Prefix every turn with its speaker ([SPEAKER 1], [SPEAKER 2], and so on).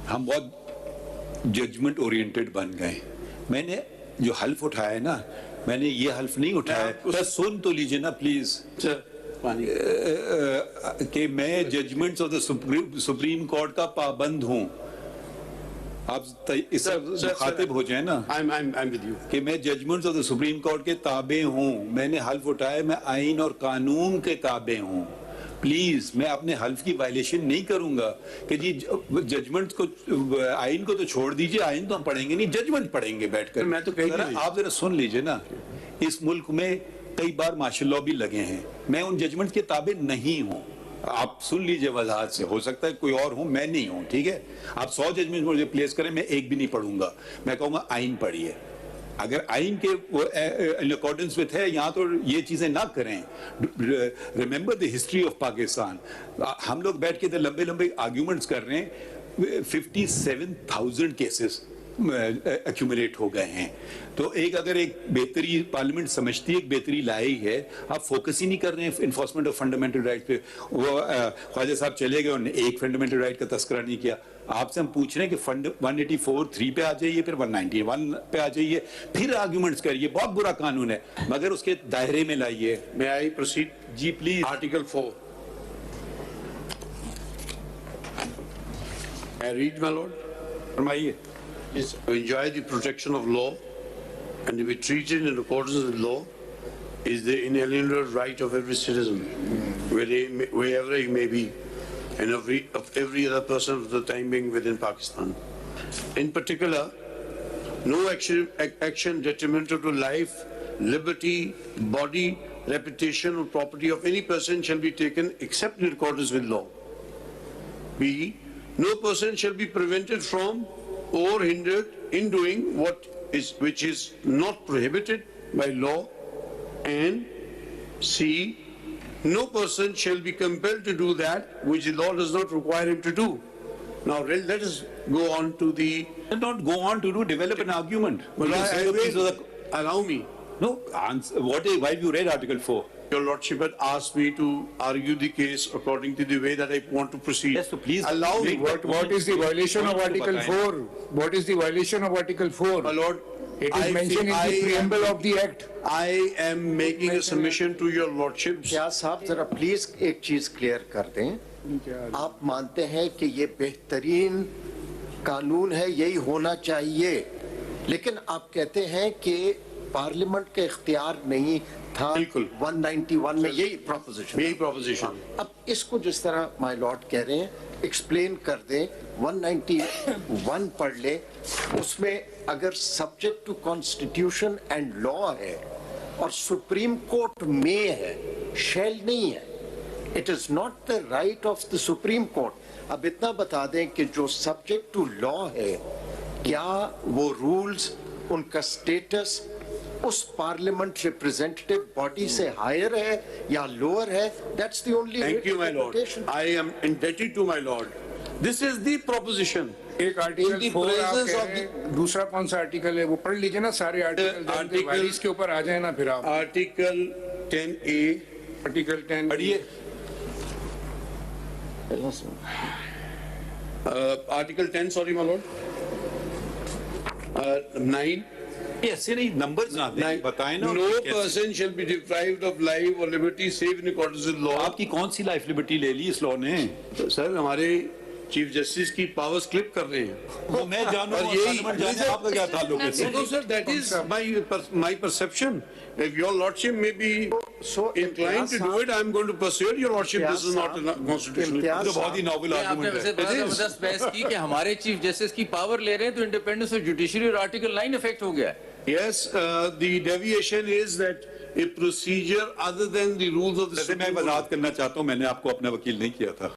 [SPEAKER 1] हम बहुत judgement oriented बन गए। मैंने जो हल्फ उठाया है ना, मैंने ये हल्फ नहीं उठाया, तो सुन तो लीजिए ना प्लीज, कि मैं judgements of the supreme court का पाबंद हूं। आप इससे मुखातिब हो जाए ना,
[SPEAKER 2] I'm with you.
[SPEAKER 1] कि मैं judgements of the supreme court के ताबे हूं। मैंने हल्फ उठाया, मैं आइन और कानून के ताबे हूं। प्लीज, मैं अपने हल्फ की वायलेशन नहीं करूंगा कि जी जजमेंट को, आइन को तो छोड़ दीजिए, आइन तो हम पढ़ेंगे नहीं, जजमेंट पढ़ेंगे बैठकर।
[SPEAKER 2] मैं तो
[SPEAKER 1] आप जरा सुन लीजिए ना, इस मुल्क में कई बार मार्शल लॉ भी लगे हैं, मैं उन जजमेंट के ताबे नहीं हूं। आप सुन लीजिए वजाहत से, हो सकता है कोई और हो, मैं नहीं हूं, ठीक है। आप 100 जजमेंट मुझे प्लेस करें, मैं एक भी नहीं पढ़ूंगा। मैं कहूंगा आइन पढ़िए, अगर आइन के इन अकॉर्डेंस विथ है, यहाँ तो ये चीजें ना करें। Remember the history of Pakistan. हम लोग बैठ के लंबे लंबे आर्ग्यूमेंट्स कर रहे हैं, 57,000 केसेस एक्यूमुलेट हो गए हैं। तो अगर एक बेहतरी पार्लियामेंट समझती है, एक बेहतरी लाई है, आप फोकस ही नहीं कर रहे हैं इन्फोर्समेंट ऑफ फंडामेंटल राइट पे। वो ख्वाजा साहब चले गए, उन्होंने एक फंडामेंटल राइट का तस्करा नहीं किया। आपसे हम पूछ रहे हैं कि 184(3) पे आ जाइए, फिर 191 पे आ जाइए, फिर आर्ग्यूमेंट्स करिए। बहुत बुरा कानून है, मगर उसके दायरे में लाइए।
[SPEAKER 2] May I proceed?
[SPEAKER 1] जी please.
[SPEAKER 2] Article 4. I read, my lord.
[SPEAKER 1] फरमाइए।
[SPEAKER 2] Is to enjoy the protection of law and to be treated in accordance with law is the inalienable right of every citizen, wherever he may be, and of every other person of the time being within Pakistan. In particular, no action detrimental to life, liberty, body, reputation, or property of any person shall be taken except in accordance with law. B. No person shall be prevented from or hindered in doing which is not prohibited by law, and C. No person shall be compelled to do that which the law does not require him to do. Now let us go on to the.
[SPEAKER 1] Not go on to develop an argument.
[SPEAKER 2] Well, allow me.
[SPEAKER 1] No, why you read Article 4?
[SPEAKER 2] Your Lordship had asked me to argue the case according to the way that I want to proceed.
[SPEAKER 1] Yes, so please
[SPEAKER 2] allow me.
[SPEAKER 3] What is the violation of Article 4? What is the violation of Article 4?
[SPEAKER 2] My Lord,
[SPEAKER 3] It is mentioned in the preamble of the Act.
[SPEAKER 2] I am making a submission to your Lordship.
[SPEAKER 4] क्या साहब जरा please एक चीज clear कर दें। आप मानते हैं कि ये बेहतरीन कानून है, यही होना चाहिए, लेकिन आप कहते हैं कि पार्लियामेंट के इख्तियार नहीं था।
[SPEAKER 2] बिल्कुल
[SPEAKER 4] 191 में यही प्रोपोजिशन। अब इसको जिस तरह माय लॉर्ड कह रहे हैं एक्सप्लेन कर दें। 191 पढ़ ले, उसमें अगर subject to constitution and law है और सुप्रीम कोर्ट में है, शेल नहीं है, it is not the right of the supreme court. अब इतना बता दें कि जो सब्जेक्ट टू लॉ है, क्या वो रूल्स, उनका स्टेटस उस पार्लियामेंट रिप्रेजेंटेटिव बॉडी से हायर है या लोअर है? That's the only.
[SPEAKER 2] Thank you, my lord. I am indebted to my lord. This is the proposition.
[SPEAKER 3] एक आर्टिकल 4 आप कह रहे हैं, दूसरा कौन सा आर्टिकल है वो पढ़ लीजिए ना सारे आर्टिकल। इसके ऊपर आ जाए ना फिर आप।
[SPEAKER 2] Article 10A।
[SPEAKER 3] आर्टिकल 10
[SPEAKER 1] पढ़िए।
[SPEAKER 2] Article 10, sorry my lord. 9.
[SPEAKER 1] ऐसे नहीं नंबर्स ना दें, बताएं ना।
[SPEAKER 2] No person shall be deprived of life or liberty save in accordance with law.
[SPEAKER 1] आपकी कौन सी लाइफ लिबर्टी ले ली इस लॉ ने?
[SPEAKER 2] सर हमारे चीफ जस्टिस की पावर्स क्लिप कर रहे हैं।
[SPEAKER 1] वो मैं जानूं और जाने आपका क्या ताल्लुक है?
[SPEAKER 2] No, sir, that is my perception. If your lordship may be inclined to do it, I am going to persuade your lordship this is not constitutional.
[SPEAKER 1] तो बहुत ही नॉवल
[SPEAKER 5] आपने वैसे बड़ा जबरदस्त बहस की कि हमारे चीफ जस्टिस की पावर ले रहे हैं तो इंडिपेंडेंस ऑफ जुडिशरी और आर्टिकल 9 इफेक्ट हो गया है।
[SPEAKER 2] Yes, the deviation is that a procedure other than the rules of the
[SPEAKER 1] मैं वजाहत करना चाहता हूँ, मैंने आपको अपना वकील नहीं किया था।